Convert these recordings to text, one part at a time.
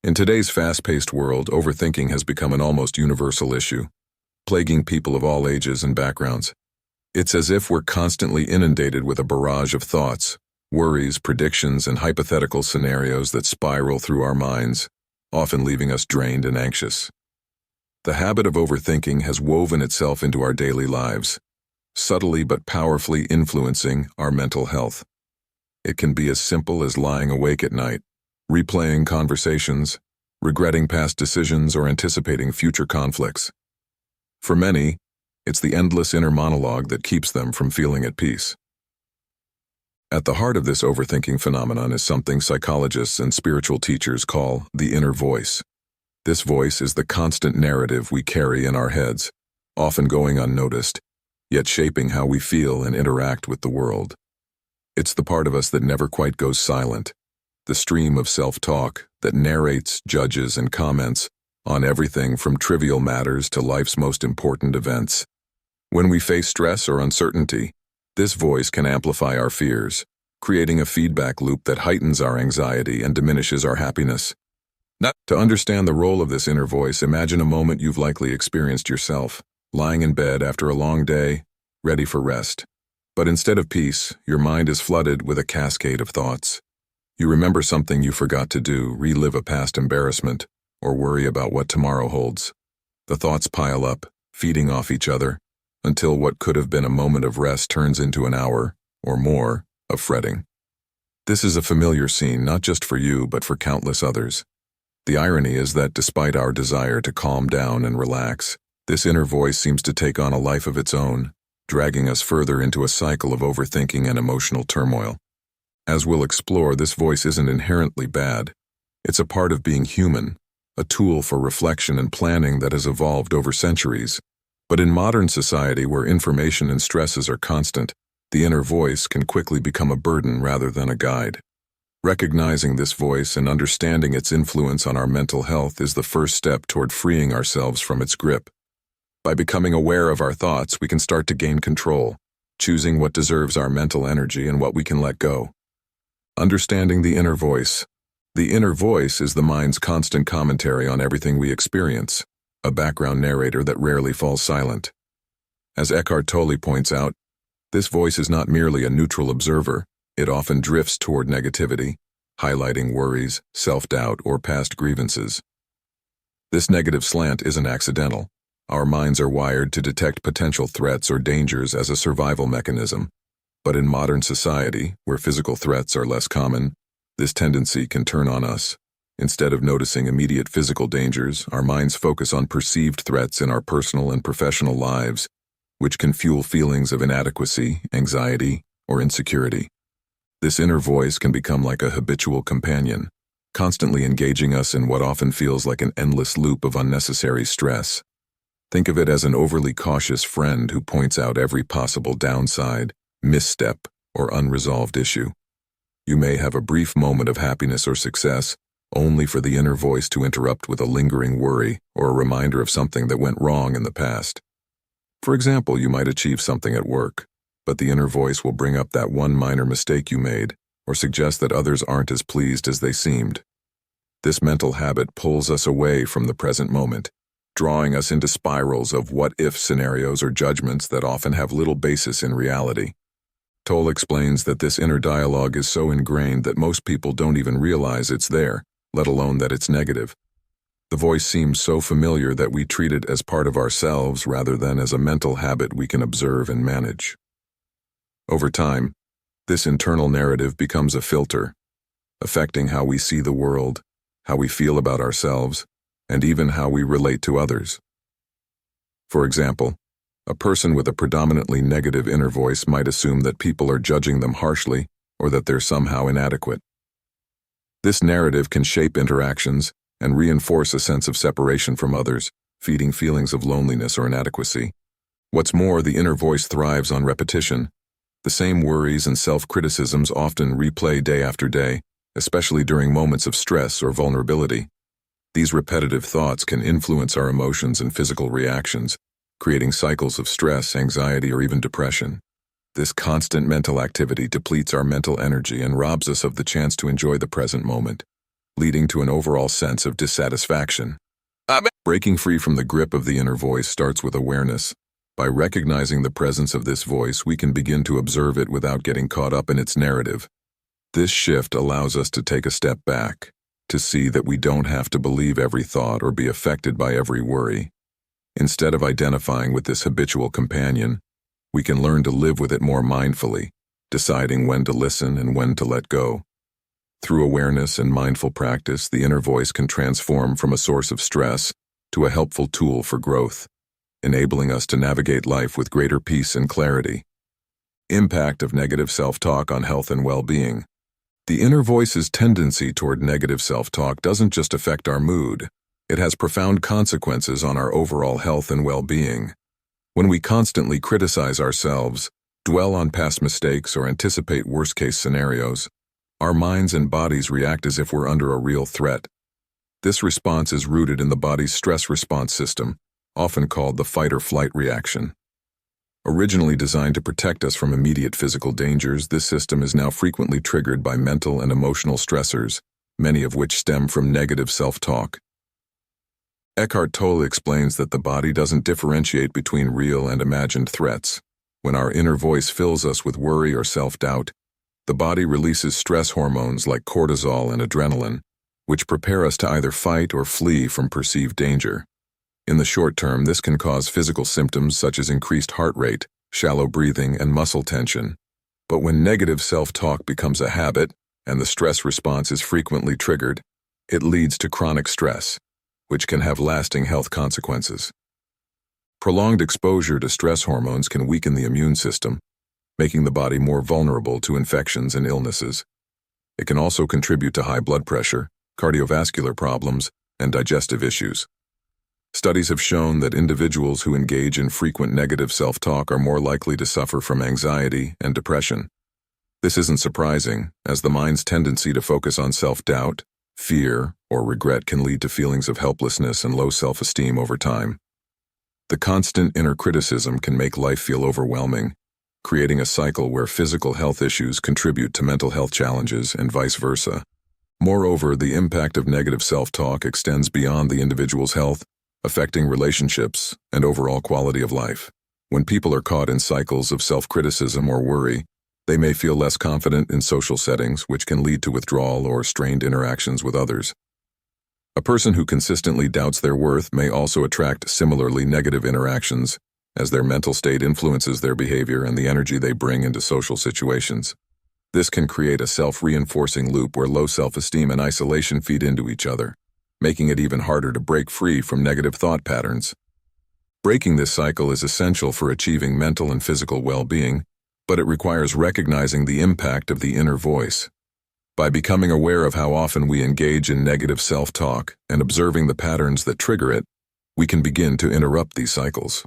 In today's fast-paced world, overthinking has become an almost universal issue, plaguing people of all ages and backgrounds. It's as if we're constantly inundated with a barrage of thoughts, worries, predictions, and hypothetical scenarios that spiral through our minds, often leaving us drained and anxious. The habit of overthinking has woven itself into our daily lives, subtly but powerfully influencing our mental health. It can be as simple as lying awake at night, replaying conversations, regretting past decisions, or anticipating future conflicts. For many, it's the endless inner monologue that keeps them from feeling at peace. At the heart of this overthinking phenomenon is something psychologists and spiritual teachers call the inner voice. This voice is the constant narrative we carry in our heads, often going unnoticed, yet shaping how we feel and interact with the world. It's the part of us that never quite goes silent, the stream of self-talk that narrates, judges, and comments on everything from trivial matters to life's most important events. When we face stress or uncertainty, this voice can amplify our fears, creating a feedback loop that heightens our anxiety and diminishes our happiness. Now, to understand the role of this inner voice, imagine a moment you've likely experienced yourself, lying in bed after a long day, ready for rest. But instead of peace, your mind is flooded with a cascade of thoughts. You remember something you forgot to do, relive a past embarrassment, or worry about what tomorrow holds. The thoughts pile up, feeding off each other, until what could have been a moment of rest turns into an hour, or more, of fretting. This is a familiar scene not just for you but for countless others. The irony is that despite our desire to calm down and relax, this inner voice seems to take on a life of its own, dragging us further into a cycle of overthinking and emotional turmoil. As we'll explore, this voice isn't inherently bad. It's a part of being human, a tool for reflection and planning that has evolved over centuries. But in modern society, where information and stresses are constant, the inner voice can quickly become a burden rather than a guide. Recognizing this voice and understanding its influence on our mental health is the first step toward freeing ourselves from its grip. By becoming aware of our thoughts, we can start to gain control, choosing what deserves our mental energy and what we can let go. Understanding the inner voice. The inner voice is the mind's constant commentary on everything we experience, a background narrator that rarely falls silent. As Eckhart Tolle points out, this voice is not merely a neutral observer, it often drifts toward negativity, highlighting worries, self-doubt, or past grievances. This negative slant isn't accidental. Our minds are wired to detect potential threats or dangers as a survival mechanism. But in modern society, where physical threats are less common, this tendency can turn on us. Instead of noticing immediate physical dangers, our minds focus on perceived threats in our personal and professional lives, which can fuel feelings of inadequacy, anxiety, or insecurity. This inner voice can become like a habitual companion, constantly engaging us in what often feels like an endless loop of unnecessary stress. Think of it as an overly cautious friend who points out every possible downside, misstep, or unresolved issue. You may have a brief moment of happiness or success, only for the inner voice to interrupt with a lingering worry or a reminder of something that went wrong in the past. For example, you might achieve something at work, but the inner voice will bring up that one minor mistake you made or suggest that others aren't as pleased as they seemed. This mental habit pulls us away from the present moment, drawing us into spirals of what-if scenarios or judgments that often have little basis in reality. Tolle explains that this inner dialogue is so ingrained that most people don't even realize it's there, let alone that it's negative. The voice seems so familiar that we treat it as part of ourselves rather than as a mental habit we can observe and manage. Over time, this internal narrative becomes a filter, affecting how we see the world, how we feel about ourselves, and even how we relate to others. For example, a person with a predominantly negative inner voice might assume that people are judging them harshly or that they're somehow inadequate. This narrative can shape interactions and reinforce a sense of separation from others, feeding feelings of loneliness or inadequacy. What's more, the inner voice thrives on repetition. The same worries and self-criticisms often replay day after day, especially during moments of stress or vulnerability. These repetitive thoughts can influence our emotions and physical reactions, creating cycles of stress, anxiety, or even depression. This constant mental activity depletes our mental energy and robs us of the chance to enjoy the present moment. leading to an overall sense of dissatisfaction. Breaking free from the grip of the inner voice starts with awareness. By recognizing the presence of this voice, we can begin to observe it without getting caught up in its narrative. This shift allows us to take a step back, to see that we don't have to believe every thought or be affected by every worry. Instead of identifying with this habitual companion, we can learn to live with it more mindfully, deciding when to listen and when to let go. Through awareness and mindful practice, the inner voice can transform from a source of stress to a helpful tool for growth, enabling us to navigate life with greater peace and clarity. Impact of negative self-talk on health and well-being. The inner voice's tendency toward negative self-talk doesn't just affect our mood. It has profound consequences on our overall health and well-being. When we constantly criticize ourselves, dwell on past mistakes, or anticipate worst-case scenarios, our minds and bodies react as if we're under a real threat. This response is rooted in the body's stress response system, often called the fight-or-flight reaction. Originally designed to protect us from immediate physical dangers, this system is now frequently triggered by mental and emotional stressors, many of which stem from negative self-talk. Eckhart Tolle explains that the body doesn't differentiate between real and imagined threats. When our inner voice fills us with worry or self-doubt, the body releases stress hormones like cortisol and adrenaline, which prepare us to either fight or flee from perceived danger. In the short term, this can cause physical symptoms such as increased heart rate, shallow breathing, and muscle tension. But when negative self-talk becomes a habit and the stress response is frequently triggered, it leads to chronic stress, which can have lasting health consequences. Prolonged exposure to stress hormones can weaken the immune system, making the body more vulnerable to infections and illnesses. It can also contribute to high blood pressure, cardiovascular problems, and digestive issues. Studies have shown that individuals who engage in frequent negative self-talk are more likely to suffer from anxiety and depression. This isn't surprising, as the mind's tendency to focus on self-doubt, fear, or regret can lead to feelings of helplessness and low self-esteem over time. The constant inner criticism can make life feel overwhelming, creating a cycle where physical health issues contribute to mental health challenges and vice versa. Moreover, the impact of negative self-talk extends beyond the individual's health, affecting relationships and overall quality of life. When people are caught in cycles of self-criticism or worry, they may feel less confident in social settings, which can lead to withdrawal or strained interactions with others. A person who consistently doubts their worth may also attract similarly negative interactions, as their mental state influences their behavior and the energy they bring into social situations. This can create a self-reinforcing loop where low self-esteem and isolation feed into each other, making it even harder to break free from negative thought patterns. Breaking this cycle is essential for achieving mental and physical well-being, but it requires recognizing the impact of the inner voice. By becoming aware of how often we engage in negative self-talk and observing the patterns that trigger it, we can begin to interrupt these cycles.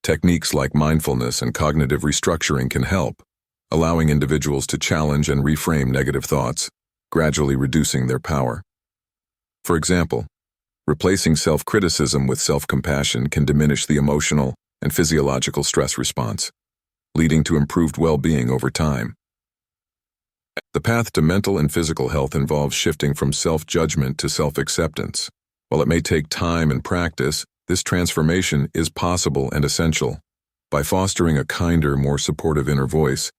Techniques like mindfulness and cognitive restructuring can help, allowing individuals to challenge and reframe negative thoughts, gradually reducing their power. For example, replacing self-criticism with self-compassion can diminish the emotional and physiological stress response, leading to improved well-being over time. The path to mental and physical health involves shifting from self-judgment to self-acceptance. While it may take time and practice, this transformation is possible and essential. By fostering a kinder, more supportive inner voice,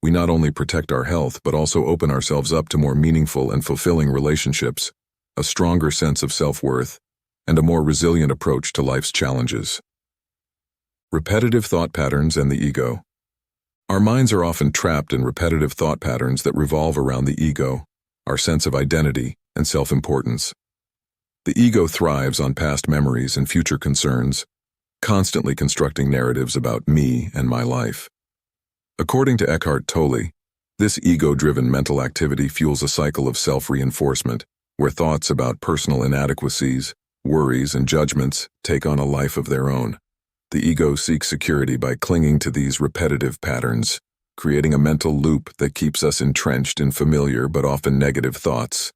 we not only protect our health but also open ourselves up to more meaningful and fulfilling relationships, a stronger sense of self-worth, and a more resilient approach to life's challenges. Repetitive thought patterns and the ego. Our minds are often trapped in repetitive thought patterns that revolve around the ego, our sense of identity, and self-importance. The ego thrives on past memories and future concerns, constantly constructing narratives about me and my life. According to Eckhart Tolle, this ego-driven mental activity fuels a cycle of self-reinforcement, where thoughts about personal inadequacies, worries, and judgments take on a life of their own. The ego seeks security by clinging to these repetitive patterns, creating a mental loop that keeps us entrenched in familiar but often negative thoughts.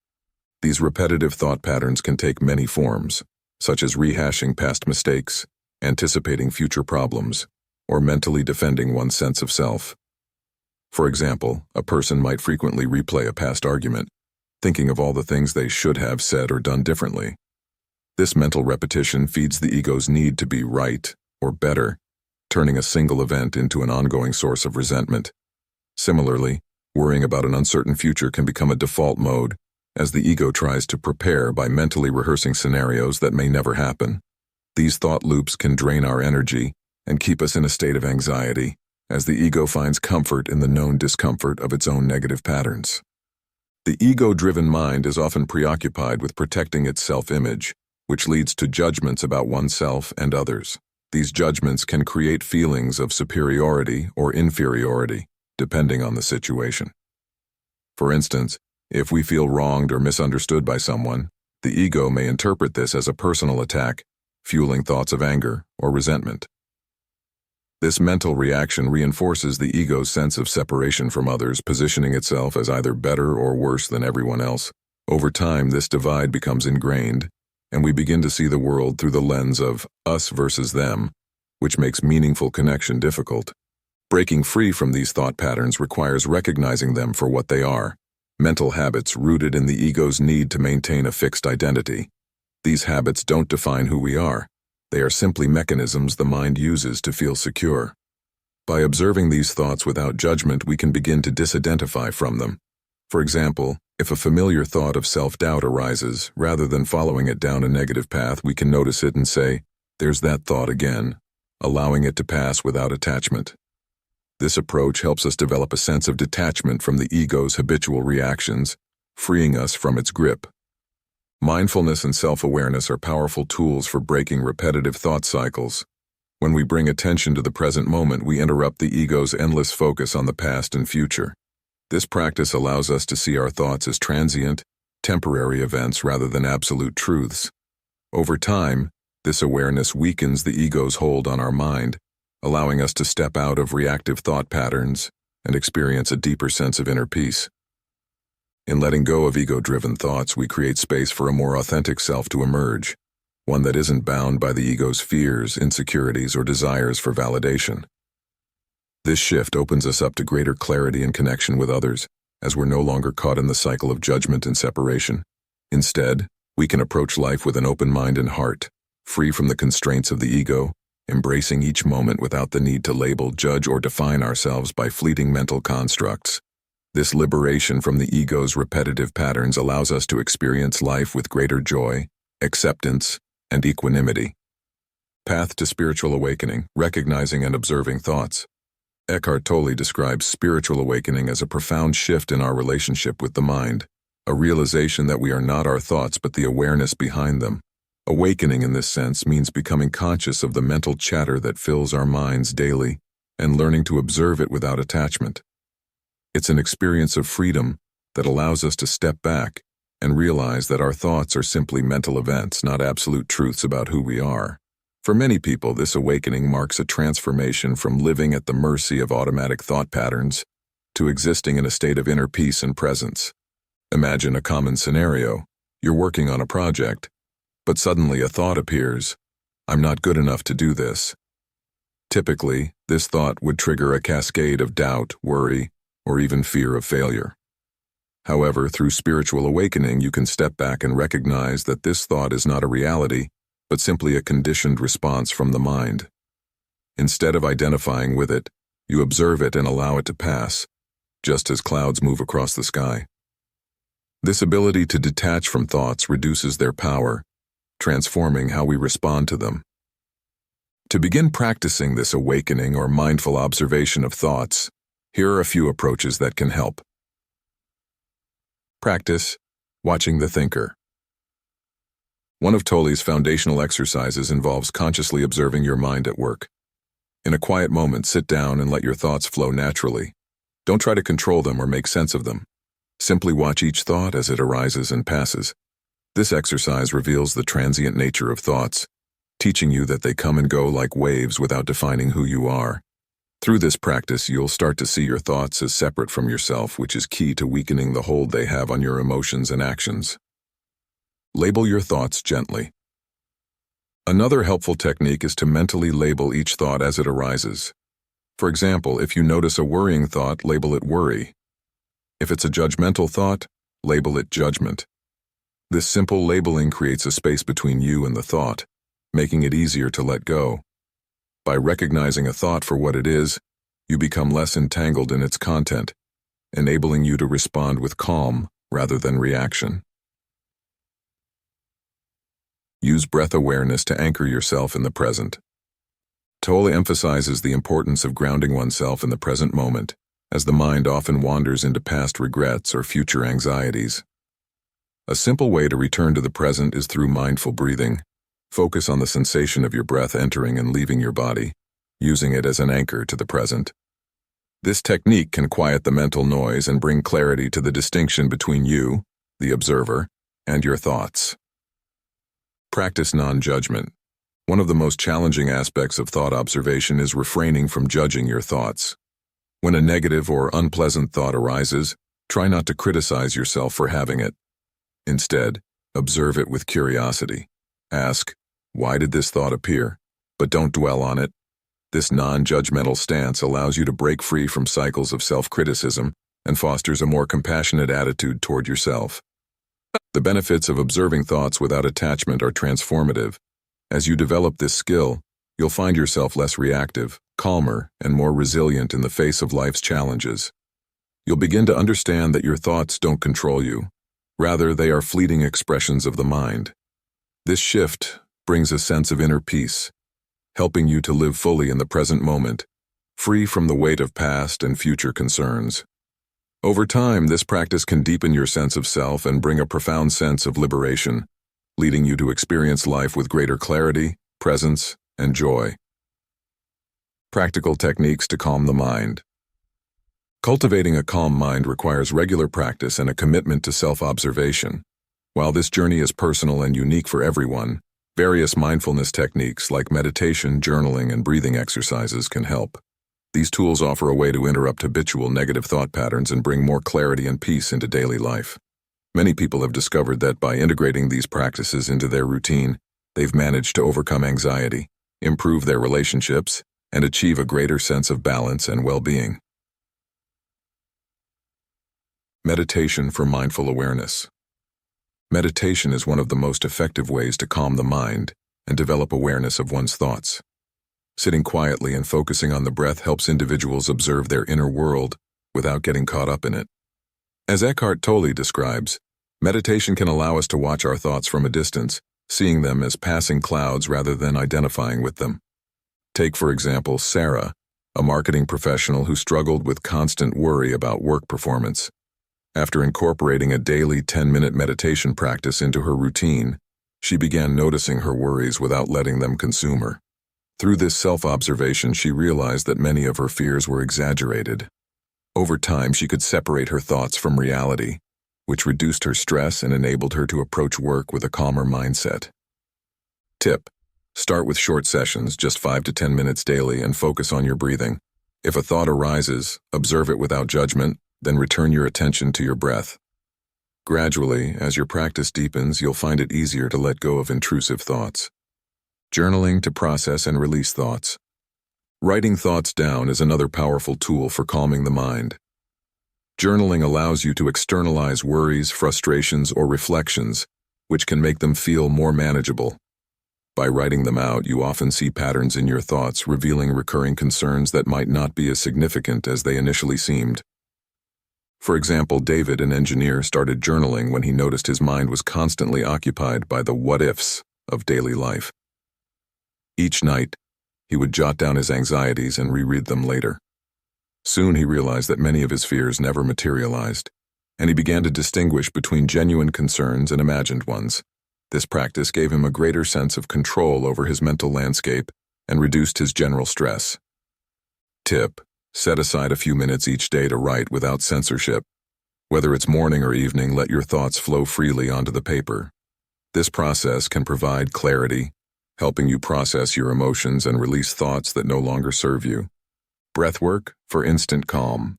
These repetitive thought patterns can take many forms, such as rehashing past mistakes, anticipating future problems, or mentally defending one's sense of self. For example, a person might frequently replay a past argument, thinking of all the things they should have said or done differently. This mental repetition feeds the ego's need to be right or better, turning a single event into an ongoing source of resentment. Similarly, worrying about an uncertain future can become a default mode, as the ego tries to prepare by mentally rehearsing scenarios that may never happen. These thought loops can drain our energy and keep us in a state of anxiety, as the ego finds comfort in the known discomfort of its own negative patterns. The ego-driven mind is often preoccupied with protecting its self-image, which leads to judgments about oneself and others. These judgments can create feelings of superiority or inferiority, depending on the situation. For instance, if we feel wronged or misunderstood by someone, the ego may interpret this as a personal attack, fueling thoughts of anger or resentment. This mental reaction reinforces the ego's sense of separation from others, positioning itself as either better or worse than everyone else. Over time, this divide becomes ingrained, and we begin to see the world through the lens of us versus them, which makes meaningful connection difficult. Breaking free from these thought patterns requires recognizing them for what they are: mental habits rooted in the ego's need to maintain a fixed identity. These habits don't define who we are. They are simply mechanisms the mind uses to feel secure. By observing these thoughts without judgment, we can begin to disidentify from them. For example, if a familiar thought of self-doubt arises, rather than following it down a negative path, we can notice it and say, "There's that thought again," allowing it to pass without attachment. This approach helps us develop a sense of detachment from the ego's habitual reactions, freeing us from its grip. Mindfulness and self-awareness are powerful tools for breaking repetitive thought cycles. When we bring attention to the present moment, we interrupt the ego's endless focus on the past and future. This practice allows us to see our thoughts as transient, temporary events rather than absolute truths. Over time, this awareness weakens the ego's hold on our mind, allowing us to step out of reactive thought patterns and experience a deeper sense of inner peace. In letting go of ego-driven thoughts, we create space for a more authentic self to emerge, one that isn't bound by the ego's fears, insecurities, or desires for validation. This shift opens us up to greater clarity and connection with others, as we're no longer caught in the cycle of judgment and separation. Instead, we can approach life with an open mind and heart, free from the constraints of the ego, embracing each moment without the need to label, judge, or define ourselves by fleeting mental constructs. This liberation from the ego's repetitive patterns allows us to experience life with greater joy, acceptance, and equanimity. Path to spiritual awakening: recognizing and observing thoughts. Eckhart Tolle describes spiritual awakening as a profound shift in our relationship with the mind, a realization that we are not our thoughts but the awareness behind them. Awakening in this sense means becoming conscious of the mental chatter that fills our minds daily and learning to observe it without attachment. It's an experience of freedom that allows us to step back and realize that our thoughts are simply mental events, not absolute truths about who we are. For many people, this awakening marks a transformation from living at the mercy of automatic thought patterns to existing in a state of inner peace and presence. Imagine a common scenario. You're working on a project, but suddenly a thought appears: "I'm not good enough to do this." Typically, this thought would trigger a cascade of doubt, worry, or even fear of failure. However, through spiritual awakening, you can step back and recognize that this thought is not a reality, but simply a conditioned response from the mind. Instead of identifying with it, you observe it and allow it to pass, just as clouds move across the sky. This ability to detach from thoughts reduces their power, transforming how we respond to them. To begin practicing this awakening or mindful observation of thoughts, here are a few approaches that can help. Practice watching the thinker. One of Tolle's foundational exercises involves consciously observing your mind at work. In a quiet moment, sit down and let your thoughts flow naturally. Don't try to control them or make sense of them. Simply watch each thought as it arises and passes. This exercise reveals the transient nature of thoughts, teaching you that they come and go like waves without defining who you are. Through this practice, you'll start to see your thoughts as separate from yourself, which is key to weakening the hold they have on your emotions and actions. Label your thoughts gently. Another helpful technique is to mentally label each thought as it arises. For example, if you notice a worrying thought, label it worry. If it's a judgmental thought, Label it judgment. This simple labeling creates a space between you and the thought, making it easier to let go. By recognizing a thought for what it is, you become less entangled in its content, enabling you to respond with calm rather than reaction. Use breath awareness to anchor yourself in the present. Tolle emphasizes the importance of grounding oneself in the present moment, as the mind often wanders into past regrets or future anxieties. A simple way to return to the present is through mindful breathing. Focus on the sensation of your breath entering and leaving your body, using it as an anchor to the present. This technique can quiet the mental noise and bring clarity to the distinction between you, the observer, and your thoughts. Practice non-judgment. One of the most challenging aspects of thought observation is refraining from judging your thoughts. When a negative or unpleasant thought arises, try not to criticize yourself for having it. Instead, observe it with curiosity. Ask, why did this thought appear? But don't dwell on it. This non-judgmental stance allows you to break free from cycles of self-criticism and fosters a more compassionate attitude toward yourself. The benefits of observing thoughts without attachment are transformative. As you develop this skill, you'll find yourself less reactive, calmer, and more resilient in the face of life's challenges. You'll begin to understand that your thoughts don't control you. Rather, they are fleeting expressions of the mind. This shift brings a sense of inner peace, helping you to live fully in the present moment, free from the weight of past and future concerns. Over time, this practice can deepen your sense of self and bring a profound sense of liberation, leading you to experience life with greater clarity, presence, and joy. Practical techniques to calm the mind. Cultivating a calm mind requires regular practice and a commitment to self-observation. While this journey is personal and unique for everyone, various mindfulness techniques like meditation, journaling, and breathing exercises can help. These tools offer a way to interrupt habitual negative thought patterns and bring more clarity and peace into daily life. Many people have discovered that by integrating these practices into their routine, they've managed to overcome anxiety, improve their relationships, and achieve a greater sense of balance and well-being. Meditation for mindful awareness. Meditation is one of the most effective ways to calm the mind and develop awareness of one's thoughts. Sitting quietly and focusing on the breath helps individuals observe their inner world without getting caught up in it. As Eckhart Tolle describes, meditation can allow us to watch our thoughts from a distance, seeing them as passing clouds rather than identifying with them. Take, for example, Sarah, a marketing professional who struggled with constant worry about work performance. After incorporating a daily 10-minute meditation practice into her routine, she began noticing her worries without letting them consume her. Through this self-observation, she realized that many of her fears were exaggerated. Over time, she could separate her thoughts from reality, which reduced her stress and enabled her to approach work with a calmer mindset. Tip: start with short sessions, just 5 to 10 minutes daily, and focus on your breathing. If a thought arises, observe it without judgment, then return your attention to your breath. Gradually, as your practice deepens, you'll find it easier to let go of intrusive thoughts. Journaling to process and release thoughts. Writing thoughts down is another powerful tool for calming the mind. Journaling allows you to externalize worries, frustrations, or reflections, which can make them feel more manageable. By writing them out, you often see patterns in your thoughts, revealing recurring concerns that might not be as significant as they initially seemed. For example, David, an engineer, started journaling when he noticed his mind was constantly occupied by the what-ifs of daily life. Each night, he would jot down his anxieties and reread them later. Soon he realized that many of his fears never materialized, and he began to distinguish between genuine concerns and imagined ones. This practice gave him a greater sense of control over his mental landscape and reduced his general stress. Tip: set aside a few minutes each day to write without censorship. Whether it's morning or evening, let your thoughts flow freely onto the paper. This process can provide clarity, helping you process your emotions and release thoughts that no longer serve you. Breathwork for instant calm.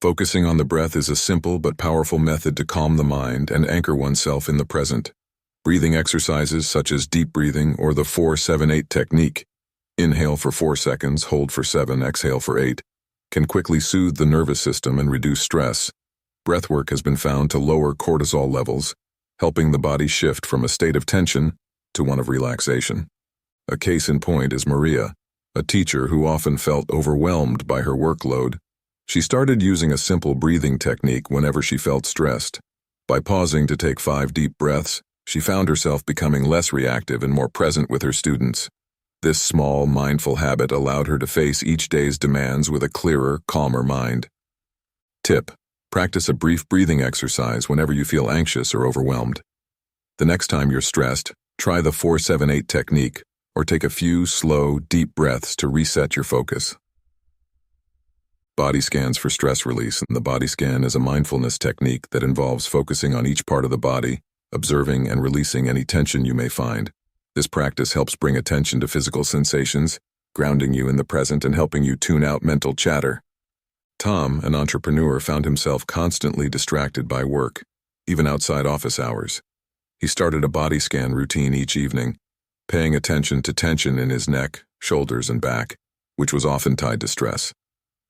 Focusing on the breath is a simple but powerful method to calm the mind and anchor oneself in the present. Breathing exercises such as deep breathing or the 4-7-8 technique, inhale for 4 seconds, hold for 7, exhale for 8, can quickly soothe the nervous system and reduce stress. Breathwork has been found to lower cortisol levels, helping the body shift from a state of tension to one of relaxation. A case in point is Maria, a teacher who often felt overwhelmed by her workload. She started using a simple breathing technique whenever she felt stressed. By pausing to take 5 deep breaths, she found herself becoming less reactive and more present with her students. This small, mindful habit allowed her to face each day's demands with a clearer, calmer mind. Tip: practice a brief breathing exercise whenever you feel anxious or overwhelmed. The next time you're stressed, try the 4-7-8 technique, or take a few slow, deep breaths to reset your focus. Body scans for stress release. The body scan is a mindfulness technique that involves focusing on each part of the body, observing and releasing any tension you may find. This practice helps bring attention to physical sensations, grounding you in the present and helping you tune out mental chatter. Tom, an entrepreneur, found himself constantly distracted by work, even outside office hours. He started a body scan routine each evening, paying attention to tension in his neck, shoulders, and back, which was often tied to stress.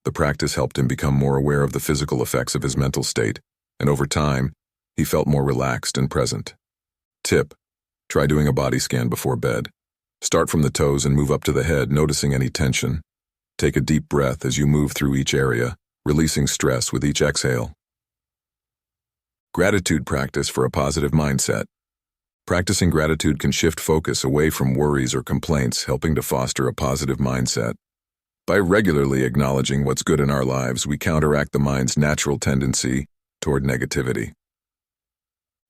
The practice helped him become more aware of the physical effects of his mental state, and over time, he felt more relaxed and present. Tip: try doing a body scan before bed. Start from the toes and move up to the head, noticing any tension. Take a deep breath as you move through each area, releasing stress with each exhale. Gratitude practice for a positive mindset. Practicing gratitude can shift focus away from worries or complaints, helping to foster a positive mindset. By regularly acknowledging what's good in our lives, we counteract the mind's natural tendency toward negativity.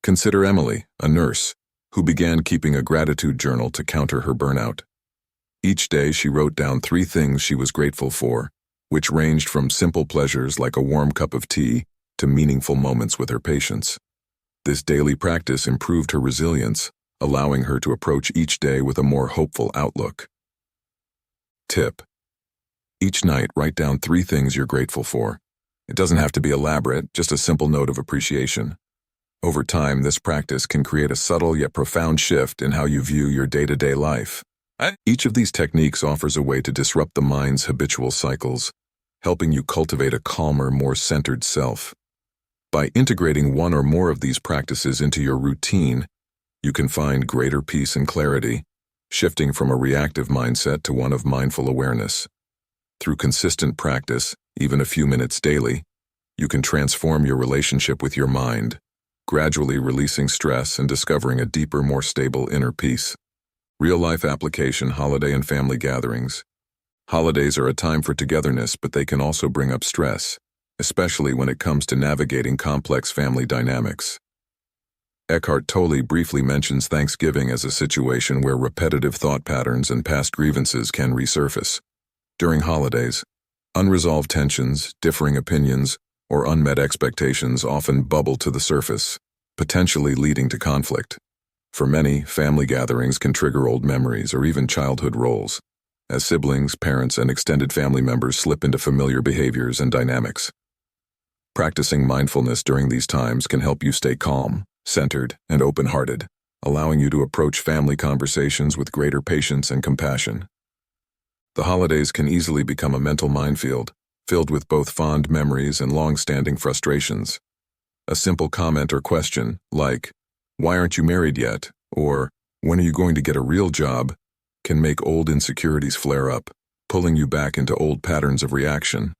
Consider Emily, a nurse, who began keeping a gratitude journal to counter her burnout. Each day she wrote down 3 things she was grateful for, which ranged from simple pleasures like a warm cup of tea to meaningful moments with her patients. This daily practice improved her resilience, allowing her to approach each day with a more hopeful outlook. Tip: each night write down 3 things you're grateful for. It doesn't have to be elaborate, just a simple note of appreciation. Over time, this practice can create a subtle yet profound shift in how you view your day-to-day life. Each of these techniques offers a way to disrupt the mind's habitual cycles, helping you cultivate a calmer, more centered self. By integrating one or more of these practices into your routine, you can find greater peace and clarity, shifting from a reactive mindset to one of mindful awareness. Through consistent practice, even a few minutes daily, you can transform your relationship with your mind, gradually releasing stress and discovering a deeper, more stable inner peace. Real-life application: holiday and family gatherings. Holidays are a time for togetherness, but they can also bring up stress, especially when it comes to navigating complex family dynamics. Eckhart Tolle briefly mentions Thanksgiving as a situation where repetitive thought patterns and past grievances can resurface. During holidays, unresolved tensions, differing opinions, or unmet expectations often bubble to the surface, potentially leading to conflict. For many, family gatherings can trigger old memories or even childhood roles, as siblings, parents, and extended family members slip into familiar behaviors and dynamics. Practicing mindfulness during these times can help you stay calm, centered, and open-hearted, allowing you to approach family conversations with greater patience and compassion. The holidays can easily become a mental minefield, filled with both fond memories and long-standing frustrations. A simple comment or question, like, "Why aren't you married yet?" or "When are you going to get a real job?" can make old insecurities flare up, pulling you back into old patterns of reaction.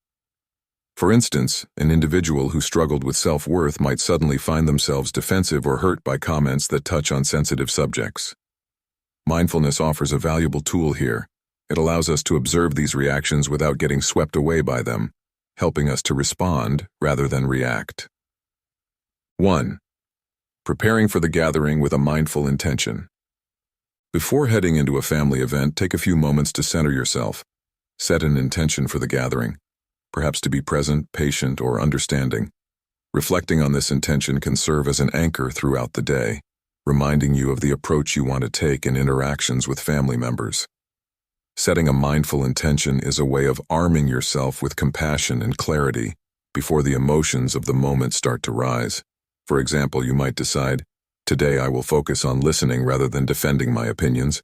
For instance, an individual who struggled with self-worth might suddenly find themselves defensive or hurt by comments that touch on sensitive subjects. Mindfulness offers a valuable tool here. It allows us to observe these reactions without getting swept away by them, helping us to respond rather than react. 1. Preparing for the gathering with a mindful intention. Before heading into a family event, take a few moments to center yourself. Set an intention for the gathering, perhaps to be present, patient, or understanding. Reflecting on this intention can serve as an anchor throughout the day, reminding you of the approach you want to take in interactions with family members. Setting a mindful intention is a way of arming yourself with compassion and clarity before the emotions of the moment start to rise. For example, you might decide, "Today I will focus on listening rather than defending my opinions,"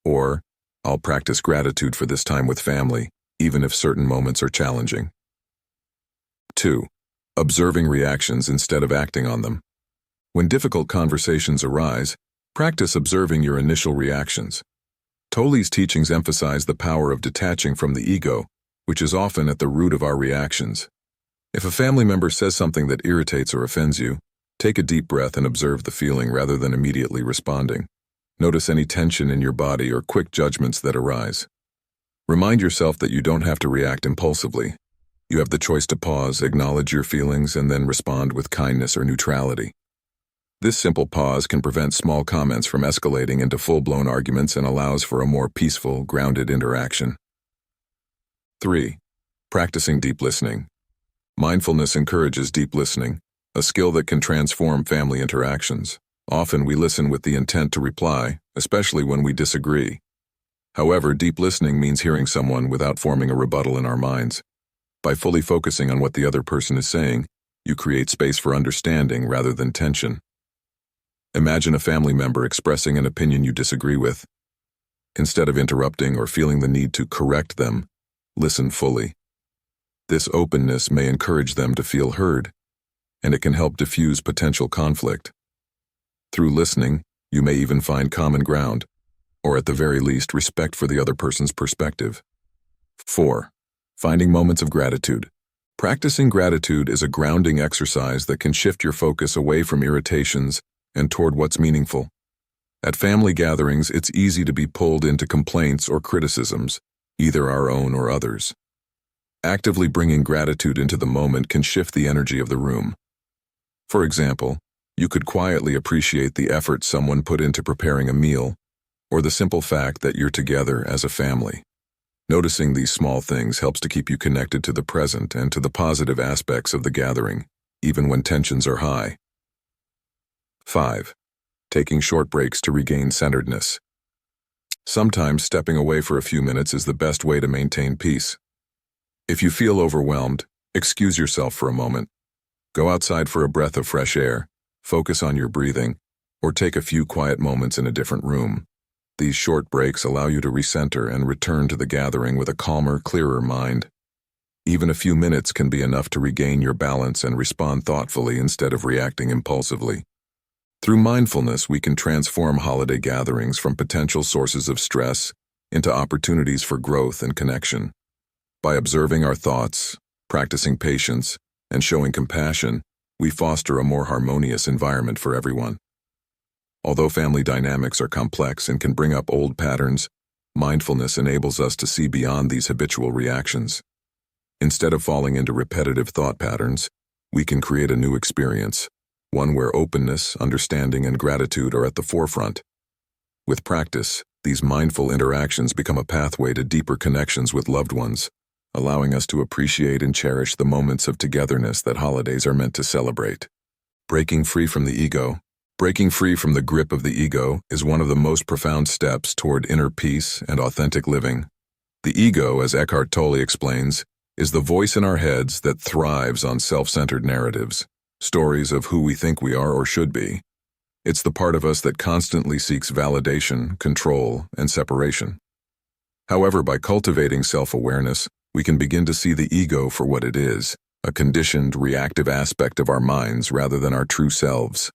or "I'll practice gratitude for this time with family, even if certain moments are challenging." 2. Observing reactions instead of acting on them. When difficult conversations arise, practice observing your initial reactions. Tolle's teachings emphasize the power of detaching from the ego, which is often at the root of our reactions. If a family member says something that irritates or offends you, take a deep breath and observe the feeling rather than immediately responding. Notice any tension in your body or quick judgments that arise. Remind yourself that you don't have to react impulsively. You have the choice to pause, acknowledge your feelings, and then respond with kindness or neutrality. This simple pause can prevent small comments from escalating into full-blown arguments and allows for a more peaceful, grounded interaction. 3. Practicing deep listening. Mindfulness encourages deep listening, a skill that can transform family interactions. Often we listen with the intent to reply, especially when we disagree. However, deep listening means hearing someone without forming a rebuttal in our minds. By fully focusing on what the other person is saying, you create space for understanding rather than tension. Imagine a family member expressing an opinion you disagree with. Instead of interrupting or feeling the need to correct them, listen fully. This openness may encourage them to feel heard, and it can help diffuse potential conflict. Through listening, you may even find common ground, or at the very least, respect for the other person's perspective. 4. Finding moments of gratitude. Practicing gratitude is a grounding exercise that can shift your focus away from irritations and toward what's meaningful. At family gatherings, it's easy to be pulled into complaints or criticisms, either our own or others. Actively bringing gratitude into the moment can shift the energy of the room. For example, you could quietly appreciate the effort someone put into preparing a meal, or the simple fact that you're together as a family. Noticing these small things helps to keep you connected to the present and to the positive aspects of the gathering, even when tensions are high. 5. Taking short breaks to regain centeredness. Sometimes stepping away for a few minutes is the best way to maintain peace. If you feel overwhelmed, excuse yourself for a moment. Go outside for a breath of fresh air, focus on your breathing, or take a few quiet moments in a different room. These short breaks allow you to recenter and return to the gathering with a calmer, clearer mind. Even a few minutes can be enough to regain your balance and respond thoughtfully instead of reacting impulsively. Through mindfulness, we can transform holiday gatherings from potential sources of stress into opportunities for growth and connection. By observing our thoughts, practicing patience, and showing compassion, we foster a more harmonious environment for everyone. Although family dynamics are complex and can bring up old patterns, mindfulness enables us to see beyond these habitual reactions. Instead of falling into repetitive thought patterns, we can create a new experience, one where openness, understanding, and gratitude are at the forefront. With practice, these mindful interactions become a pathway to deeper connections with loved ones, allowing us to appreciate and cherish the moments of togetherness that holidays are meant to celebrate. Breaking free from the ego. Breaking free from the grip of the ego is one of the most profound steps toward inner peace and authentic living. The ego, as Eckhart Tolle explains, is the voice in our heads that thrives on self-centered narratives, stories of who we think we are or should be. It's the part of us that constantly seeks validation, control, and separation. However, by cultivating self-awareness, we can begin to see the ego for what it is, a conditioned, reactive aspect of our minds rather than our true selves.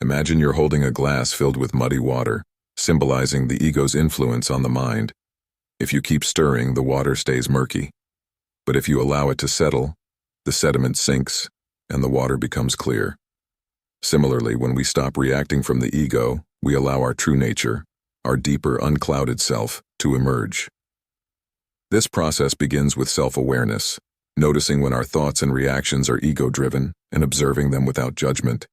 Imagine you're holding a glass filled with muddy water, symbolizing the ego's influence on the mind. If you keep stirring, the water stays murky. But if you allow it to settle, the sediment sinks, and the water becomes clear. Similarly, when we stop reacting from the ego, we allow our true nature, our deeper, unclouded self, to emerge. This process begins with self-awareness, noticing when our thoughts and reactions are ego-driven and observing them without judgment.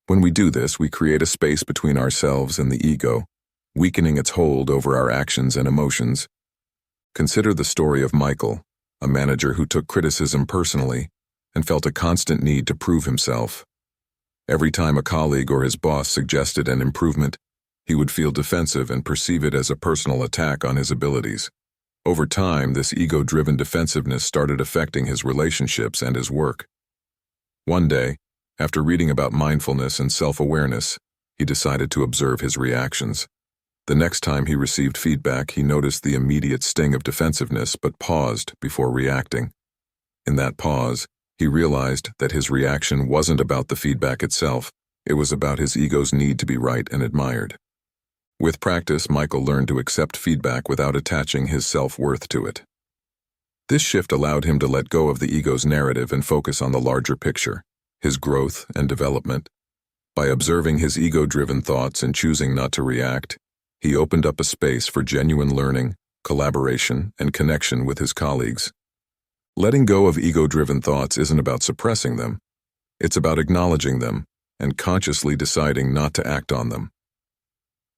When we do this, we create a space between ourselves and the ego, weakening its hold over our actions and emotions. Consider the story of Michael, a manager who took criticism personally and felt a constant need to prove himself. Every time a colleague or his boss suggested an improvement, he would feel defensive and perceive it as a personal attack on his abilities. Over time, this ego-driven defensiveness started affecting his relationships and his work. One day, after reading about mindfulness and self-awareness, he decided to observe his reactions. The next time he received feedback, he noticed the immediate sting of defensiveness but paused before reacting. In that pause, He realized that his reaction wasn't about the feedback itself, it was about his ego's need to be right and admired. With practice, Michael learned to accept feedback without attaching his self-worth to it. This shift allowed him to let go of the ego's narrative and focus on the larger picture, his growth and development. By observing his ego-driven thoughts and choosing not to react, he opened up a space for genuine learning, collaboration, and connection with his colleagues. Letting go of ego-driven thoughts isn't about suppressing them. It's about acknowledging them and consciously deciding not to act on them.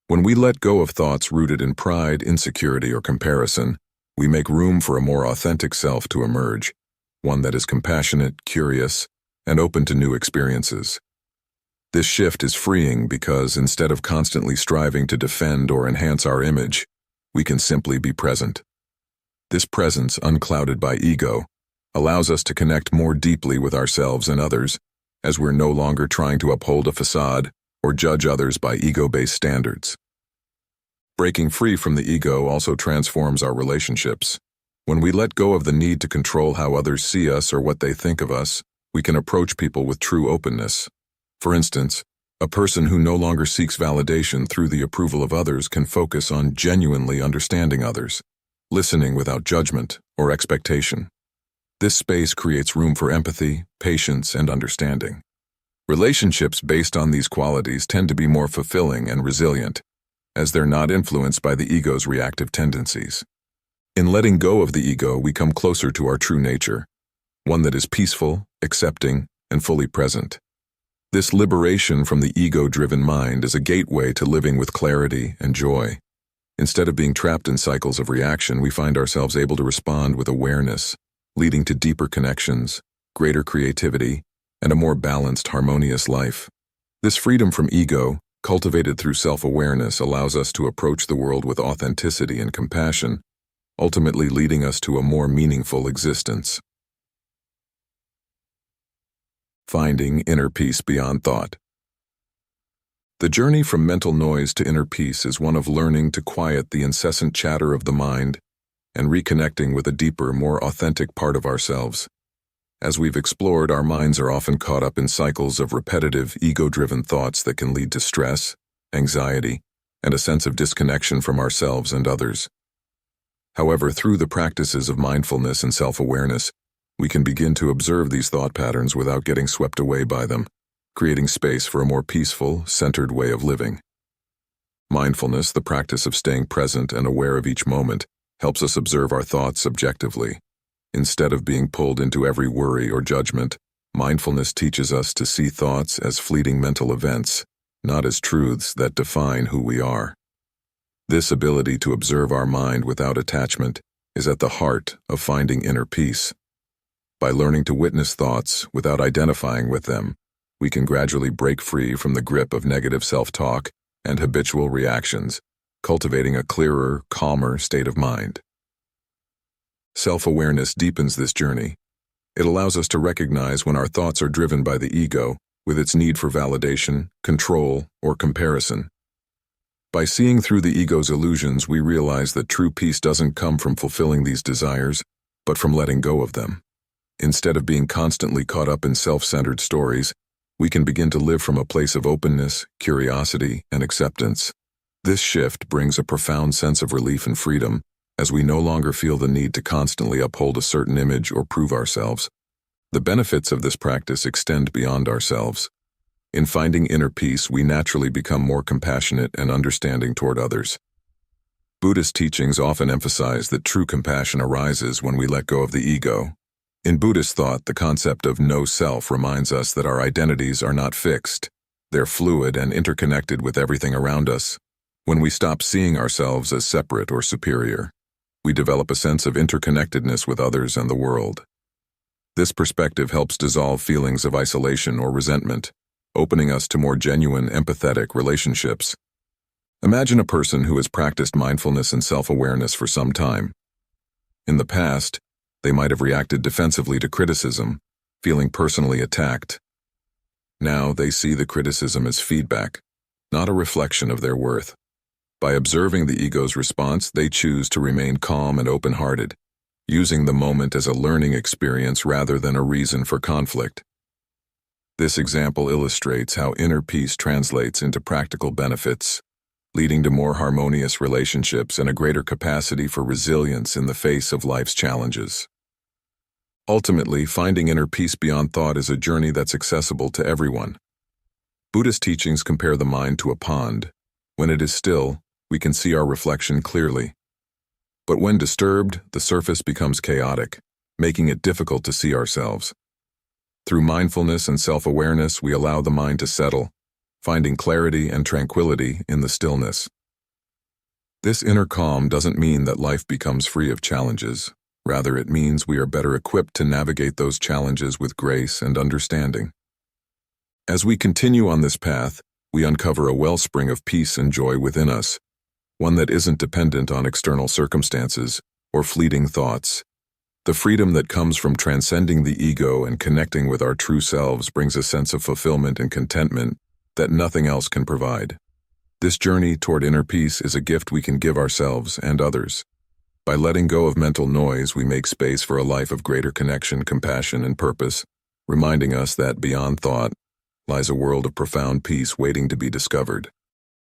When we let go of thoughts rooted in pride, insecurity, or comparison, we make room for a more authentic self to emerge, one that is compassionate, curious, and open to new experiences. This shift is freeing because instead of constantly striving to defend or enhance our image, we can simply be present. This presence, unclouded by ego, allows us to connect more deeply with ourselves and others, as we're no longer trying to uphold a facade or judge others by ego-based standards. Breaking free from the ego also transforms our relationships. When we let go of the need to control how others see us or what they think of us, we can approach people with true openness. For instance, a person who no longer seeks validation through the approval of others can focus on genuinely understanding others, listening without judgment or expectation. This space creates room for empathy, patience, and understanding. Relationships based on these qualities tend to be more fulfilling and resilient, as they're not influenced by the ego's reactive tendencies. In letting go of the ego, we come closer to our true nature, one that is peaceful, accepting, and fully present. This liberation from the ego-driven mind is a gateway to living with clarity and joy. Instead of being trapped in cycles of reaction, we find ourselves able to respond with awareness, leading to deeper connections, greater creativity, and a more balanced, harmonious life. This freedom from ego, cultivated through self-awareness, allows us to approach the world with authenticity and compassion, ultimately leading us to a more meaningful existence. Finding inner peace beyond thought. The journey from mental noise to inner peace is one of learning to quiet the incessant chatter of the mind and reconnecting with a deeper, more authentic part of ourselves. As we've explored, our minds are often caught up in cycles of repetitive, ego-driven thoughts that can lead to stress, anxiety, and a sense of disconnection from ourselves and others. However, through the practices of mindfulness and self-awareness, we can begin to observe these thought patterns without getting swept away by them, creating space for a more peaceful, centered way of living. Mindfulness, the practice of staying present and aware of each moment, helps us observe our thoughts objectively. Instead of being pulled into every worry or judgment, mindfulness teaches us to see thoughts as fleeting mental events, not as truths that define who we are. This ability to observe our mind without attachment is at the heart of finding inner peace. By learning to witness thoughts without identifying with them, we can gradually break free from the grip of negative self-talk and habitual reactions, cultivating a clearer, calmer state of mind. Self-awareness deepens this journey. It allows us to recognize when our thoughts are driven by the ego, with its need for validation, control, or comparison. By seeing through the ego's illusions, we realize that true peace doesn't come from fulfilling these desires, but from letting go of them. Instead of being constantly caught up in self-centered stories, we can begin to live from a place of openness, curiosity, and acceptance. This shift brings a profound sense of relief and freedom, as we no longer feel the need to constantly uphold a certain image or prove ourselves. The benefits of this practice extend beyond ourselves. In finding inner peace, we naturally become more compassionate and understanding toward others. Buddhist teachings often emphasize that true compassion arises when we let go of the ego. In Buddhist thought, the concept of no self reminds us that our identities are not fixed. They're fluid and interconnected with everything around us. When we stop seeing ourselves as separate or superior, we develop a sense of interconnectedness with others and the world. This perspective helps dissolve feelings of isolation or resentment, opening us to more genuine, empathetic relationships. Imagine a person who has practiced mindfulness and self-awareness for some time. In the past, they might have reacted defensively to criticism, feeling personally attacked. Now they see the criticism as feedback, not a reflection of their worth. By observing the ego's response, they choose to remain calm and open-hearted, using the moment as a learning experience rather than a reason for conflict. This example illustrates how inner peace translates into practical benefits, leading to more harmonious relationships and a greater capacity for resilience in the face of life's challenges. Ultimately, finding inner peace beyond thought is a journey that's accessible to everyone. Buddhist teachings compare the mind to a pond. When it is still, we can see our reflection clearly. But when disturbed, the surface becomes chaotic, making it difficult to see ourselves. Through mindfulness and self-awareness, we allow the mind to settle, finding clarity and tranquility in the stillness. This inner calm doesn't mean that life becomes free of challenges. Rather, it means we are better equipped to navigate those challenges with grace and understanding. As we continue on this path, we uncover a wellspring of peace and joy within us, one that isn't dependent on external circumstances or fleeting thoughts. The freedom that comes from transcending the ego and connecting with our true selves brings a sense of fulfillment and contentment that nothing else can provide. This journey toward inner peace is a gift we can give ourselves and others. By letting go of mental noise, we make space for a life of greater connection, compassion, and purpose, reminding us that beyond thought lies a world of profound peace waiting to be discovered.